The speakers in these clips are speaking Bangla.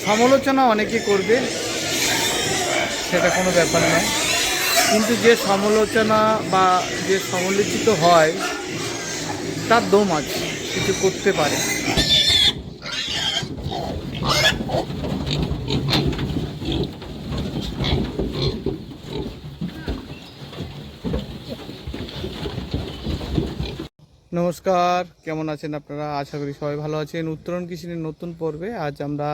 সমালোচনা অনেকে করবে, সেটা কোনো ব্যাপার নয়, কিন্তু যে সমালোচনা বা যে সমালোচিত হয় তার দম আছে, কিছু করতে পারে। নমস্কার, কেমন আছেন আপনারা? আশা করি সবাই ভালো আছেন। উত্তরণ কৃষির নতুন পর্বে আজ আমরা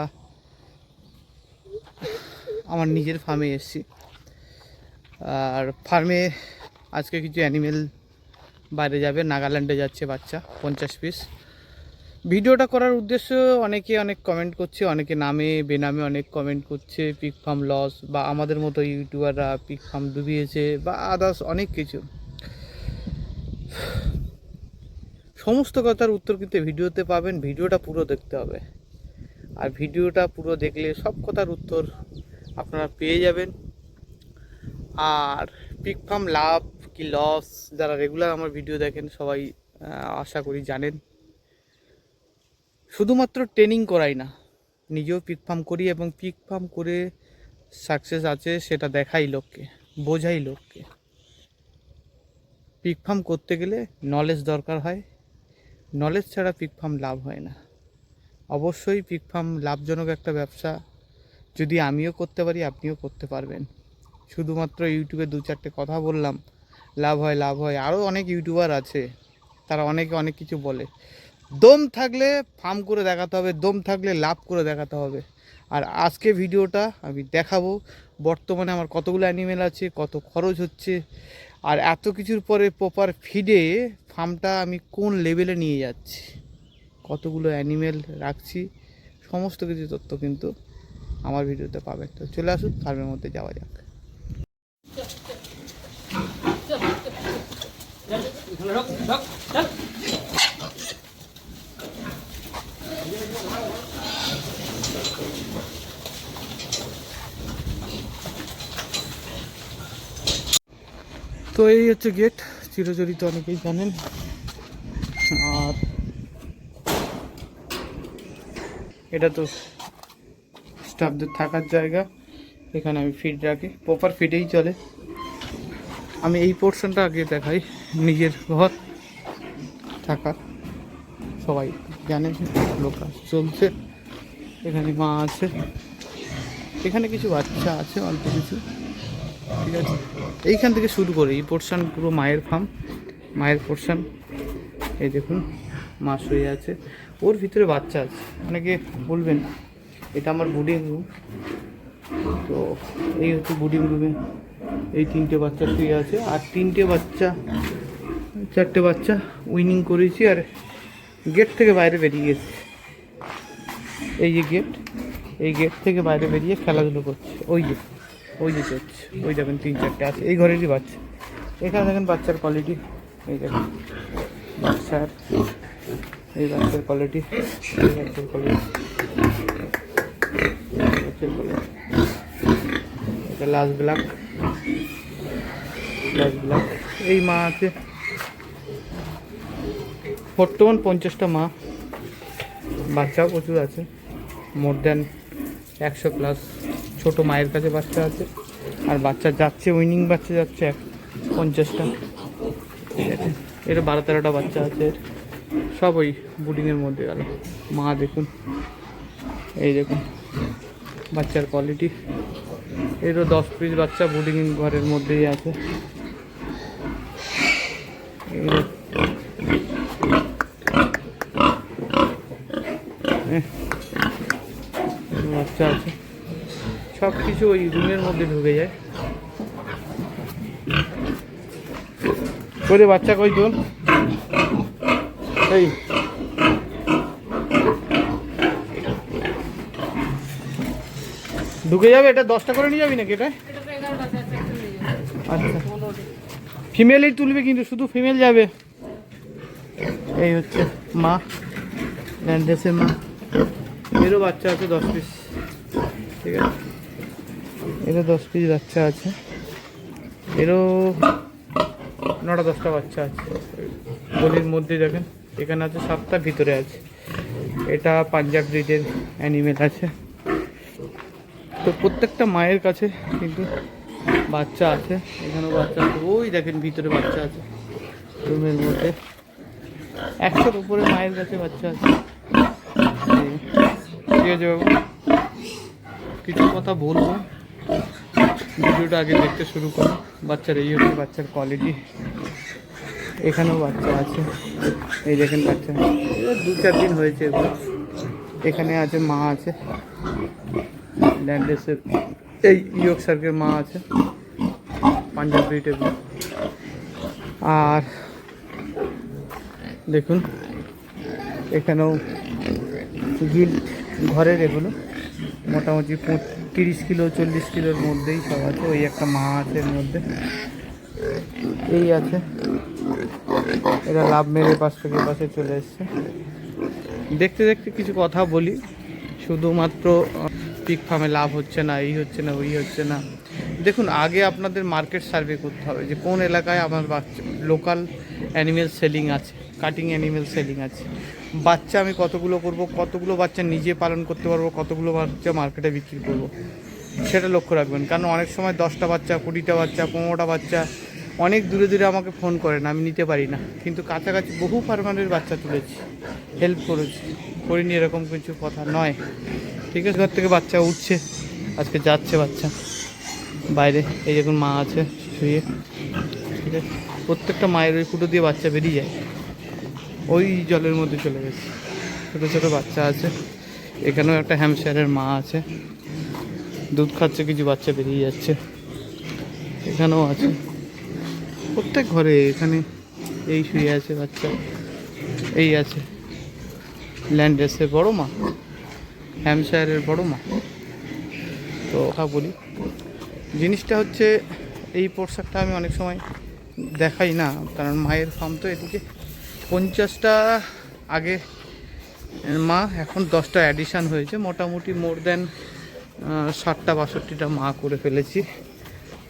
আমার নিজের ফার্মে এসেছি। আর ফার্মে আজকে কিছু অ্যানিমেল বাইরে যাবে, নাগাল্যান্ডে যাচ্ছে বাচ্চা 50 পিস। ভিডিওটা করার উদ্দেশ্য, অনেকে অনেক কমেন্ট করছে, অনেকে নামে বেনামে অনেক কমেন্ট করছে, পিক ফার্ম লস, বা আমাদের মতো ইউটিউবাররা পিক ফার্ম ডুবিয়েছে, বা আদার্স অনেক কিছু। সমস্ত কথার উত্তর কিন্তু ভিডিওতে পাবেন, ভিডিওটা পুরো দেখতে হবে। আর ভিডিওটা পুরো দেখলে সব কথার উত্তর আপনারা পেয়ে যাবেন। আর পিক ফার্ম লাভ কি লস, যারা রেগুলার আমার ভিডিও দেখেন সবাই আশা করি জানেন। শুধুমাত্র ট্রেনিং করাই না, নিজেও পিক ফার্ম করি এবং পিক ফার্ম করে সাকসেস আছে সেটা দেখাই লোককে, বোঝাই লোককে। পিক ফার্ম করতে গেলে নলেজ দরকার হয়, নলেজ ছাড়া পিক ফার্ম লাভ হয় না। অবশ্যই পিক ফার্ম লাভজনক একটা ব্যবসা, যদি আমিও করতে পারি আপনিও করতে পারবেন। শুধুমাত্র ইউটিউবে 2-4টে কথা বললাম লাভ হয় লাভ হয়, আরও অনেক ইউটিউবার আছে, তারা অনেকে অনেক কিছু বলে। দম থাকলে ফার্ম করে দেখাতে হবে, দম থাকলে লাভ করে দেখাতে হবে। আর আজকে ভিডিওটা আমি দেখাবো বর্তমানে আমার কতগুলো অ্যানিমেল আছে, কত খরচ হচ্ছে, আর এত কিছুর পরে প্রপার ফিডে ফার্মটা আমি কোন লেভেলে নিয়ে যাচ্ছি, কতগুলো অ্যানিমেল রাখছি, সমস্ত কিছু তথ্য কিন্তু আমার ভিডিওতে পাবেন। তো চলে আসুন ফার্মের মধ্যে যাওয়া যাক। তো এই হচ্ছে গেট, চিরচরিত অনেকেই জানেন। আর এটা তো স্টাফদের থাকার জায়গা, এখানে আমি ফিড রাখি, প্রপার ফিডেই চলে। আমি এই পোর্শনটা আগে দেখাই, নিজের ঘর থাকা, সবাই জানেন লোক চলছে। এখানে মা আছে, এখানে কিছু বাচ্চা আছে অল্প কিছু, ঠিক আছে। এইখান থেকে শুরু করে এই পোর্শন পুরো মায়ের ফার্ম, মায়ের পোর্শন। এই দেখুন মা শুয়ে আছে, ওর ভিতরে বাচ্চা আছে। অনেকে বলবেন এটা আমার ব্রিডিং রুম, তো এই হচ্ছে ব্রিডিং রুমে এই 3টে বাচ্চা শুয়ে আছে। আর 4টে বাচ্চা উইনিং করেছি, আর গেট থেকে বাইরে বেরিয়ে গেছে। এই যে গেট, এই গেট থেকে বাইরে বেরিয়ে খেলাধুলো করছে। ওই যে চলছে, ওই দেখেন 3-4টে আছে, এই ঘরেরই বাচ্চা। এখানে দেখেন বাচ্চার কোয়ালিটি, এই দেখেন বাচ্চার, এই বাচ্চার কোয়ালিটি, এই বাচ্চার কোয়ালিটি, এটা লাস্ট ব্ল্যাক। এই মা আছে, বর্তমান 50টা মা, বাচ্চাও প্রচুর আছে, মোর দ্যান 100+। ছোটো মায়ের কাছে বাচ্চা আছে, আর বাচ্চা যাচ্ছে, উইনিং বাচ্চা যাচ্ছে 50টা, ঠিক আছে। এর 12-13টা বাচ্চা আছে, সব ওই ব্রিডিংয়ের মধ্যে গেল। মা দেখুন, এই দেখুন বাচ্চার কোয়ালিটি। এরও 10 পিস বাচ্চা ব্রিডিং ঘরের মধ্যেই আছে। বাচ্চা আছে, সব কিছু ওই রুমের মধ্যে ঢুকে যায়। কই রে বাচ্চা, কই তোর? এই ঢুকে যাবে, এটা 10টা করে নিয়ে যাবি নাকি? এটা আচ্ছা, ফিমেলই তুলবে কিন্তু, শুধু ফিমেল যাবে। এই হচ্ছে মা, ল্যান্ডেসের মা। এরও বাচ্চা আছে 10 পিস, ঠিক আছে। এরও 10 পিস বাচ্চা আছে, এরও 9-10টা বাচ্চা আছে গলির মধ্যে। দেখেন এখানে আছে 7টা, ভিতরে আছে। এটা পাঞ্জাব ব্রিডের অ্যানিমেল আছে। তো প্রত্যেকটা মায়ের কাছে কিন্তু বাচ্চা আছে, এখানেও বাচ্চা আছে, ওই দেখেন ভিতরে বাচ্চা আছে রুমের মধ্যে, 100-র উপরে মায়ের কাছে বাচ্চা আছে। ঠিক আছে বাবু, কিছু কথা বলবো, ভিডিওটা আগে দেখতে শুরু করো। বাচ্চার এই হচ্ছে বাচ্চার কোয়ালিটি, এখানেও বাচ্চা আছে, এই দেখেন বাচ্চা 2-4 দিন হয়েছে এগুলো। এখানে আছে মা আছে, ল্যান্ডেসের এই ইয়র্কশায়ারের মা আছে, পাঞ্জাব ব্রিডের। আর দেখুন এখানেও গিল ঘরের, এগুলো মোটামুটি 30 কিলো 40 কিলোর মধ্যেই সব আছে। ওই একটা মা আছে এর মধ্যে, এই আছে, এরা লাভ মেরে পাশ থেকে পাশে চলে এসছে। দেখতে দেখতে কিছু কথা বলি, শুধুমাত্র পিক ফার্মে লাভ হচ্ছে না, এই হচ্ছে না, ওই হচ্ছে না। দেখুন, আগে আপনাদের মার্কেট সার্ভে করতে হবে যে কোন এলাকায় আমার বাচ্চা লোকাল অ্যানিমেল সেলিং আছে, কাটিং অ্যানিমেল সেলিং আছে, বাচ্চা আমি কতগুলো করব, কতগুলো বাচ্চা নিজে পালন করতে পারবো, কতগুলো বাচ্চা মার্কেটে বিক্রি করব, সেটা লক্ষ্য রাখবেন। কারণ অনেক সময় 10টা বাচ্চা, 20টা বাচ্চা, 15টা বাচ্চা অনেক দূরে দূরে আমাকে ফোন করেন, আমি নিতে পারি না, কিন্তু কাছাকাছি বহু ফার্মারের বাচ্চা তুলেছি, হেল্প করেছি, করিনি এরকম কিছু কথা নয়। ঠিক আছে, ঘর থেকে বাচ্চা উঠছে, আজকে যাচ্ছে বাচ্চা বাইরে, এই দেখুন মা আছে শুয়ে। ঠিক আছে, প্রত্যেকটা মায়ের ওই ফুটো দিয়ে বাচ্চা বেরিয়ে যায়, ওই জলের মধ্যে চলে গেছে, ছোটো ছোটো বাচ্চা আছে। এখানেও একটা হ্যাম্পশায়ারের মা আছে, দুধ খাচ্ছে, কিছু বাচ্চা বেরিয়ে যাচ্ছে। এখানেও আছে, প্রত্যেক ঘরে। এখানে এই শুয়ে আছে বাচ্চা, এই আছে ল্যান্ডেসের বড় মা, হ্যাম্পশায়ারের বড় মা। তো কথা বলি, জিনিসটা হচ্ছে এই পোশাকটা আমি অনেক সময় দেখাই না, কারণ মায়ের ফার্ম তো এদিকে 50টা আগে মা, এখন 10টা অ্যাডিশান হয়েছে, মোটামুটি মোর দেন 60-62টা মা করে ফেলেছি।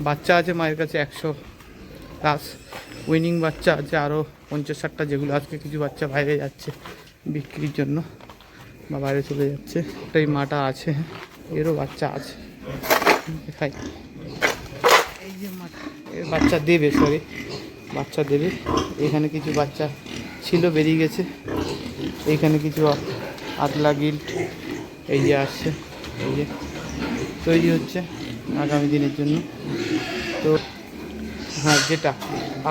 বাচ্চা আছে মায়ের কাছে 100 প্লাস, উইনিং বাচ্চা আছে আরও 50-60টা, যেগুলো আজকে কিছু বাচ্চা বাইরে যাচ্ছে বিক্রির জন্য বা বাইরে চলে যাচ্ছে। এই মাটা আছে, এরও বাচ্চা আছে, দেখাই। এই যে মাটা, এর বাচ্চা দেবে, সরি বাচ্চা দেবে। এখানে কিছু বাচ্চা ছিল, বেরিয়ে গেছে। এইখানে কিছু আদলা গিল্ট এই যে আসছে, এই যে তৈরি হচ্ছে আগামী দিনের জন্য। তো হ্যাঁ, যেটা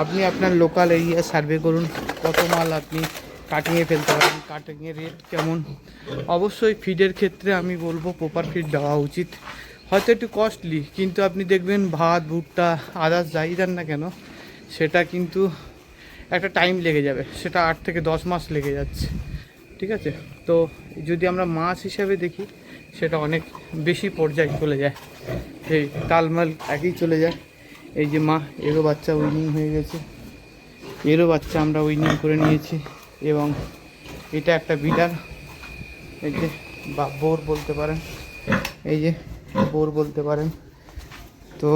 আপনি আপনার লোকাল এরিয়া সার্ভে করুন, কত মাল আপনি কাটিংয়ে ফেলতে পারেন, কাটিংয়ের রেট কেমন। অবশ্যই ফিডের ক্ষেত্রে আমি বলবো প্রপার ফিড দেওয়া উচিত, হয়তো একটু কস্টলি, কিন্তু আপনি দেখবেন ভাত ভুট্টা আদার্স যাই দেন না কেন, সেটা কিন্তু একটা টাইম লেগে যাবে, সেটা 8 থেকে 10 মাস লেগে যাচ্ছে। ঠিক আছে, তো যদি আমরা মাছ হিসাবে দেখি, সেটা অনেক বেশি পর্যায়ে চলে যায়, এই তালমাল একই চলে যায়। এই যে মা, এরও বাচ্চা উইনিং হয়ে গেছে, এরও বাচ্চা আমরা উইনিং করে নিয়েছি। এবং এটা একটা বিডার, এই যে বা বোর বলতে পারেন, এই যে বোর বলতে পারেন। তো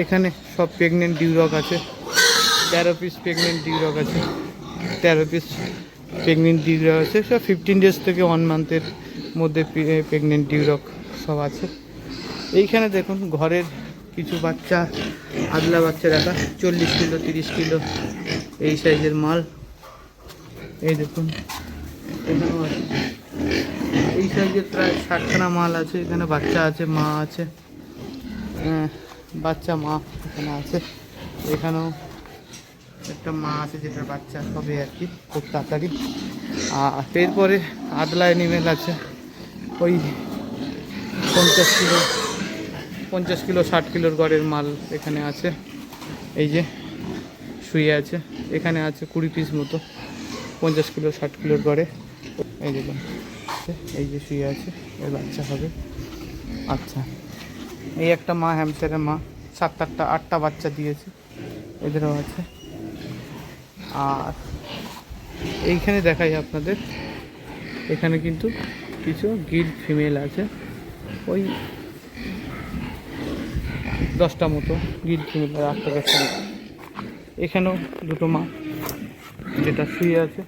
এখানে সব প্রেগনেন্ট ডিউরক আছে, 13 পিস প্রেগনেন্ট ডিউরক আছে, 13 পিস প্রেগনেন্ট ডিউরক আছে, সব 15 ডেজ থেকে 1 মান্থের মধ্যে প্রেগনেন্ট ডিউরক সব আছে। এইখানে দেখুন ঘরের কিছু বাচ্চা, আদলা বাচ্চা রাখা, 40 কিলো 30 কিলো এই সাইজের মাল। এই দেখুন এখানেও আছে, এই সাইজের প্রায় 60খানা মাল আছে। এখানে বাচ্চা আছে, মা আছে, বাচ্চা মা এখানে আছে। এখানেও একটা মা আছে, যেটার বাচ্চা হবে আর কি খুব তাড়াতাড়ি। আর এরপরে আদলা অ্যানিমেল আছে, ওই 50 কিলো 60 কিলোর গড়ের মাল এখানে আছে। এই যে শুয়ে আছে, এখানে আছে 20 পিস মতো 50 কিলো 60 কিলোর গড়ে। এই দেখুন, এই যে শুয়ে আছে, এর বাচ্চা হবে। আচ্ছা, এই একটা মা, হ্যাম্পশায়ারের মা, 7-8টা বাচ্চা দিয়েছে, এদেরও আছে। আর এইখানে দেখাই আপনাদের, এখানে কিন্তু কিছু গিল্ড ফিমেল আছে, ওই 10টা মতো গিল্ড ফিমেল, 8টা। এখানেও দুটো মা, যেটা শুয়ে আছে,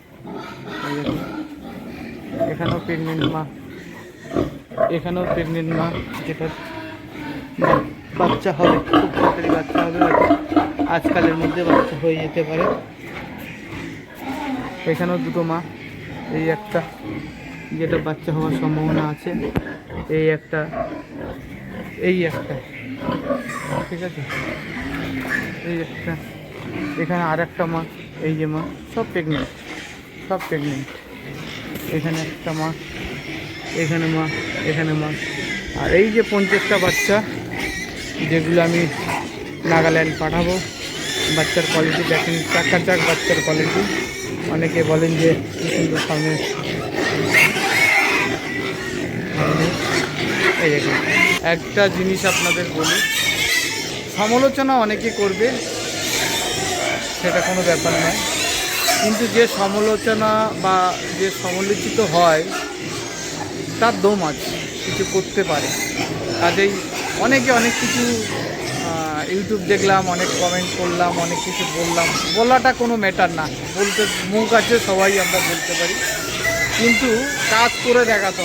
এখানেও প্রেগনেন্ট মা, এখানেও প্রেগনেন্ট মা, যেটা বাচ্চা হবে, খুব তাড়াতাড়ি বাচ্চা হবে, আজকালের মধ্যে বাচ্চা হয়ে যেতে পারে। এখানেও দুটো মা, এই একটা যেটা বাচ্চা হওয়ার সম্ভাবনা আছে, এই একটা, ঠিক আছে, এই একটা, এখানে আর একটা মা, এই যে মা, সব প্রেগনেন্ট। এখানে একটা মা, এখানে মা, এখানে মা। আর এই যে 50টা বাচ্চা, যেগুলো আমি নাগাল্যান্ড পাঠাবো। বাচ্চার কোয়ালিটি দেখেন, চাক বাচ্চার কোয়ালিটি। অনেকে বলেন যে কি সুন্দর সামনে, এই দেখুন। একটা জিনিস আপনাদের বলি, সমালোচনা অনেকে করবে, সেটা কোনো ব্যাপার নয়, কিন্তু যে সমালোচনা বা যে সমালোচিত হয় তার দম আছে, কিছু করতে পারে। কাজেই অনেকে অনেক কিছু ইউটিউব দেখলাম, অনেক কমেন্ট করলাম, অনেক কিছু বললাম, বলাটা কোনো ম্যাটার না, বলতে মুখ আছে, সবাই আমরা বলতে পারি, কিন্তু কাজ করে দেখাতে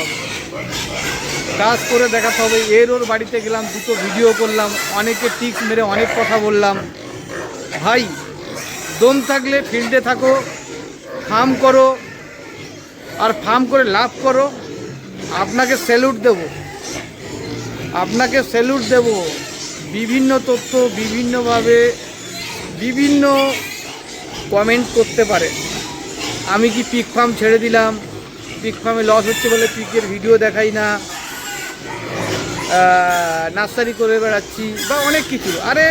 হবে। ওর বাড়িতে গেলাম, দুটো ভিডিও করলাম, অনেকে টিক্স মেরে অনেক কথা বললাম। ভাই, দম থাকলে ফিল্ডে থাকো, ফার্ম করো, আর ফার্ম করে লাভ করো। আপনাকে স্যালুট দেব। বিভিন্ন তথ্য বিভিন্নভাবে বিভিন্ন কমেন্ট করতে পারে। আমি কি পিক ফার্ম ছেড়ে দিলাম, পিক ফার্মে লস হচ্ছে বলে পিকের ভিডিও দেখাই না, নার্সারি করে বেড়াচ্ছি, বা অনেক কিছু। আরে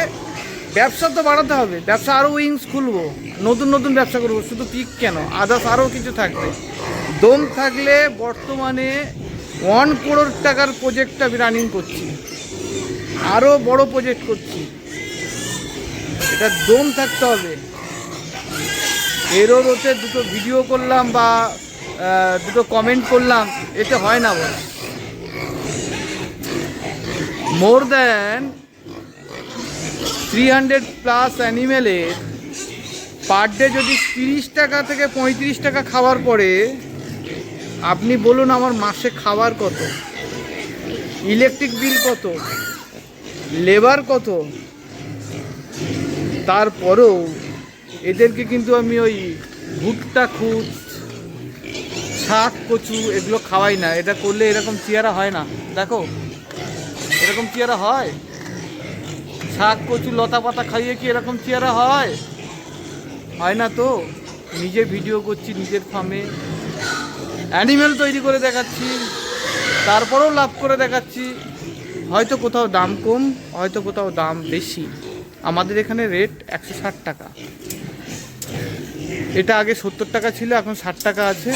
ব্যবসা তো বাড়াতে হবে, ব্যবসা আরও উইংস খুলবো, নতুন ব্যবসা করবো, শুধু পিক কেন, আদার্স আরও কিছু থাকবে। দম থাকলে বর্তমানে 1 crore টাকার প্রজেক্টটা আমি রানিং করছি, আরও বড় প্রজেক্ট করছি। এটা দম থাকতে হবে। এরও রোতে দুটো ভিডিও করলাম বা দুটো কমেন্ট করলাম, এতে হয় না। বল, মোর দ্যান 300+ অ্যানিমেলের পার ডে যদি 30 টাকা থেকে 35 টাকা খাওয়ার পরে, আপনি বলুন আমার মাসে খাবার কত, ইলেকট্রিক বিল কত, লেবার কত। তারপরেও এদেরকে কিন্তু আমি ওই ভুট্টা খুদ, শাক কচু এগুলো খাওয়াই না। এটা করলে এরকম চেহারা হয় না, দেখো এরকম চেহারা হয়। শাক কচু লতা পাতা খাইয়ে কি এরকম চেহারা হয়? হয় না তো। নিজে ভিডিও করছি, নিজের ফার্মে অ্যানিমেল তৈরি করে দেখাচ্ছি, তারপরেও লাভ করে দেখাচ্ছি। হয়তো কোথাও দাম কম, হয়তো কোথাও দাম বেশি। আমাদের এখানে রেট 160 টাকা। এটা আগে 70 টাকা ছিল, এখন 60 টাকা আছে।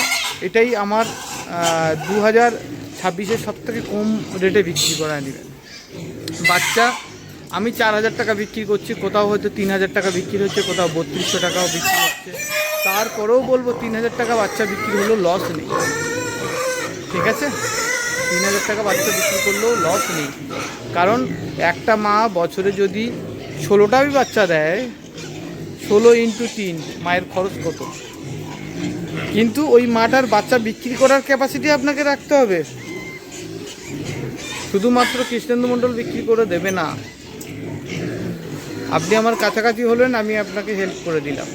এটাই আমার 2026-এর সবথেকে কম রেটে বিক্রি করা অ্যানিমেল। বাচ্চা আমি 4000 টাকা বিক্রি করছি, কোথাও হয়তো 3000 টাকা বিক্রি হচ্ছে, কোথাও 3200 টাকাও বিক্রি হচ্ছে। তারপরেও বলবো 3000 টাকা বাচ্চা বিক্রি হলেও লস নেই, ঠিক আছে? 3000 টাকা বাচ্চা বিক্রি করলেও লস নেই, কারণ একটা মা বছরে যদি 16টাই বাচ্চা দেয়, 16 × 3 মায়ের খরচ কত? কিন্তু ওই মাটার বাচ্চা বিক্রি করার ক্যাপাসিটি আপনাকে রাখতে হবে। শুধুমাত্র কৃষ্ণেন্দু মণ্ডল বিক্রি করে দেবে না। আপনি আমার কাছাকাছি হলেন, আমি আপনাকে হেল্প করে দিলাম,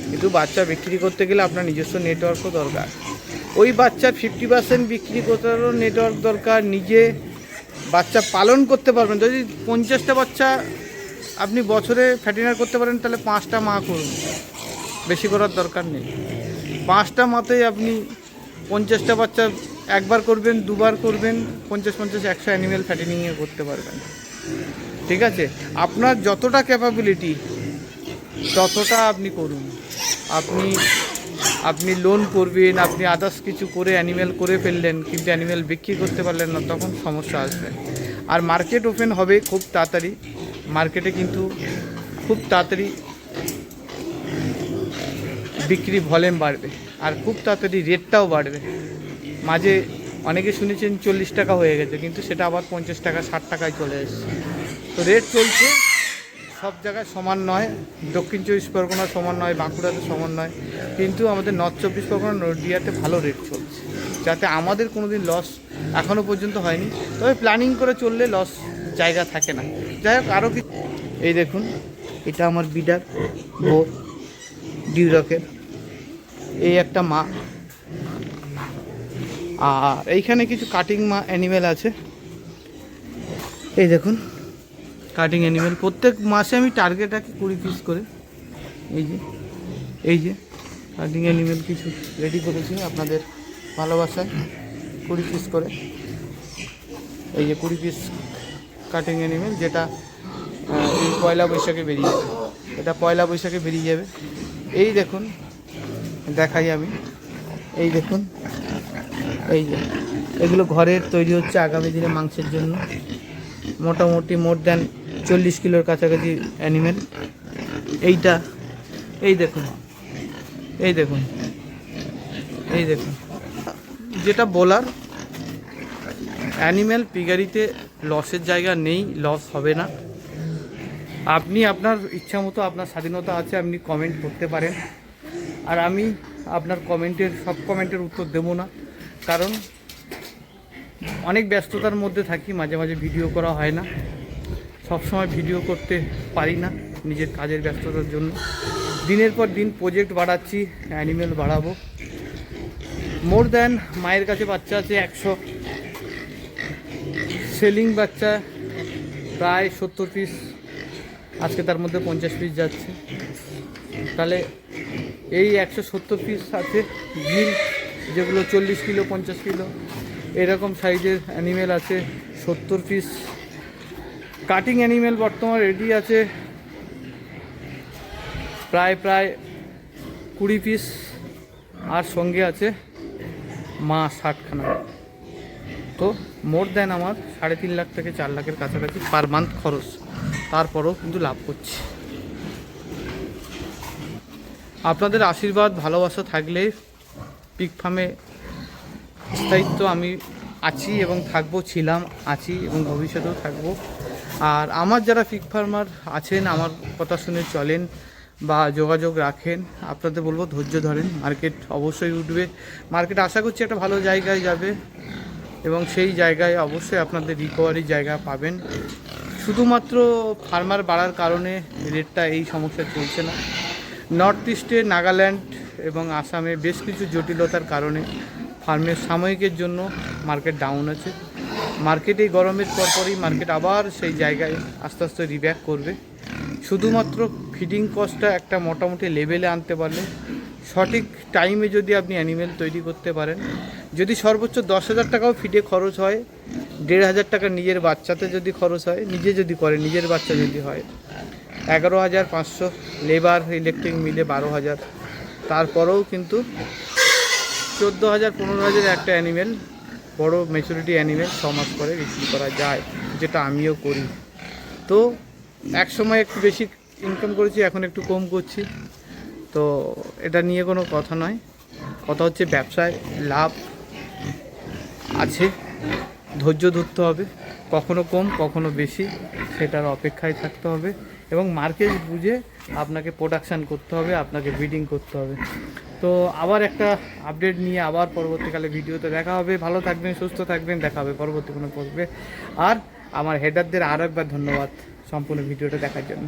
কিন্তু বাচ্চা বিক্রি করতে গেলে আপনার নিজস্ব নেটওয়ার্কও দরকার। ওই বাচ্চার 50% বিক্রি করতেও নেটওয়ার্ক দরকার। নিজে বাচ্চা পালন করতে পারবেন। যদি 50টা বাচ্চা আপনি বছরে ফ্যাটিনার করতে পারেন, তাহলে 5টা মা করুন, বেশি করার দরকার নেই। 5টা মাতেই আপনি 50টা বাচ্চা একবার করবেন, দুবার করবেন, 50-100 অ্যানিমেল ফ্যাটিনিংয়ে করতে পারবেন, ঠিক আছে? আপনার যতটা ক্যাপাবিলিটি ততটা আপনি করুন। আপনি লোন করবেন, আপনি আদার্স কিছু করে অ্যানিমেল করে ফেললেন, কিন্তু অ্যানিমেল বিক্রি করতে পারলেন না, তখন সমস্যা আসবে। আর মার্কেট ওপেন হবে খুব তাড়াতাড়ি। মার্কেটে কিন্তু খুব তাড়াতাড়ি বিক্রি ভলিউম বাড়বে, আর খুব তাড়াতাড়ি রেটটাও বাড়বে। মাঝে অনেকে শুনেছেন 40 টাকা হয়ে গেছে, কিন্তু সেটা আবার 50 টাকা 60 টাকায় চলে এসেছে। তো রেট চলছে, সব জায়গায় সমান নয়। দক্ষিণ 24 পরগনা সমান নয়, বাঁকুড়াতে সমান নয়, কিন্তু আমাদের নর্থ 24 পরগনা, নদিয়াতে ভালো রেট চলছে। যাতে আমাদের কোনো দিন লস এখনও পর্যন্ত হয়নি। তবে প্ল্যানিং করে চললে লস জায়গা থাকে না। যাই হোক, আরও কি, এই দেখুন, এটা আমার বিডার বোর ডিউরকের, এই একটা মা, আর এইখানে কিছু কাটিং মা অ্যানিমেল আছে। এই দেখুন কাটিং অ্যানিমেল, প্রত্যেক মাসে আমি টার্গেট রাখি 20 পিস করে। এই যে কাটিং অ্যানিমেল কিছু রেডি করেছি আপনাদের ভালোবাসায়, 20 পিস করে। এই যে 20 পিস কাটিং অ্যানিমেল, যেটা এই পয়লা বৈশাখে বেরিয়ে যাবে, এটা পয়লা বৈশাখে বেরিয়ে যাবে। এই দেখুন, দেখাই আমি, এই দেখুন, এই যে এগুলো ঘরের তৈরি হচ্ছে আগামী দিনে মাংসের জন্য। মোটামুটি মোর দ্যান 40 কিলোর কাছাকাছি অ্যানিমেল। এইটা, এই দেখুন, এই দেখুন, এই দেখুন, যেটা বলার, অ্যানিমেল পিগারিতে লসের জায়গা নেই, লস হবে না। আপনি আপনার ইচ্ছা মতো, আপনার স্বাধীনতা আছে, আপনি কমেন্ট করতে পারেন। আর আমি আপনার সব কমেন্টের উত্তর দেবো না, কারণ অনেক ব্যস্ততার মধ্যে থাকি, মাঝে মাঝে ভিডিও করা হয় না, সব সময় ভিডিও করতে পারি না নিজের কাজের ব্যস্ততার জন্য। দিনের পর দিন প্রজেক্ট বাড়াচ্ছি, অ্যানিমেল বাড়াবো। মোর দ্যান মায়ের কাছে বাচ্চা আছে 100, সেলিং বাচ্চা প্রায় 70 পিস, আজকে তার মধ্যে 50 পিস যাচ্ছে। তাহলে এই 170 পিস আছে গিল, যেগুলো 40 কিলো 50 কিলো এরকম সাইজের অ্যানিমেল আছে 70 পিস। কাটিং অ্যানিমেল বর্তমানে রেডি আছে প্রায় 20 পিস, আর সঙ্গে আছে মা 60খানা। তো মোর দ্যান আমার 3.5 লাখ থেকে 4 লাখের কাছাকাছি পার মান্থ খরচ, তারপরেও কিন্তু লাভ করছি। আপনাদের আশীর্বাদ ভালোবাসা থাকলে পিগ ফার্মে স্থায়িত্ব আমি আছি এবং থাকবো, ছিলাম, আছি এবং ভবিষ্যতেও থাকবো। আর আমার যারা পিগ ফার্মার আছেন, আমার কথা শুনে চলেন বা যোগাযোগ রাখেন, আপনাদের বলবো ধৈর্য ধরেন, মার্কেট অবশ্যই উঠবে। মার্কেট আশা করছি একটা ভালো জায়গায় যাবে এবং সেই জায়গায় অবশ্যই আপনাদের রিকভারির জায়গা পাবেন। শুধুমাত্র ফার্মার বাড়ার কারণে রেটটা এই সমস্যা চলছে না। নর্থ ইস্টে, নাগাল্যান্ড এবং আসামে বেশ কিছু জটিলতার কারণে ফার্মের সাময়িকের জন্য মার্কেট ডাউন আছে। মার্কেট এই গরমের পরপরই মার্কেট আবার সেই জায়গায় আস্তে আস্তে রিব্যাক করবে। শুধুমাত্র ফিডিং কস্টটা একটা মোটামুটি লেভেলে আনতে পারলে, সঠিক টাইমে যদি আপনি অ্যানিমেল তৈরি করতে পারেন, যদি সর্বোচ্চ 10,000 টাকাও ফিডে খরচ হয়, 1,500 টাকা নিজের বাচ্চাতে যদি খরচ হয়, নিজে যদি করে, নিজের বাচ্চা যদি হয়, 11,500, লেবার ইলেকট্রিক মিলে 12,000, তারপরেও কিন্তু 14,000 15,000 একটা অ্যানিমেল, বড় ম্যাচুরিটি অ্যানিমেল 6 মাস পরে বিক্রি করা যায়, যেটা আমিও করি। তো এক সময় একটু বেশি ইনকাম করেছি, এখন একটু কম করছি। তো এটা নিয়ে কোনো কথা নয়, কথা হচ্ছে ব্যবসায় লাভ আছে, ধৈর্য ধরতে হবে, কখনো কম কখনো বেশি, সেটার অপেক্ষায় থাকতে হবে এবং মার্কেট বুঝে আপনাকে প্রোডাকশান করতে হবে, আপনাকে ব্রিডিং করতে হবে। তো আবার একটা আপডেট নিয়ে আবার পরবর্তীকালে ভিডিওতে দেখা হবে। ভালো থাকবেন, সুস্থ থাকবেন, দেখা হবে পরবর্তী কোনো পর্বে। আর আমার হেডারদের আরও একবার ধন্যবাদ সম্পূর্ণ ভিডিওটা দেখার জন্য।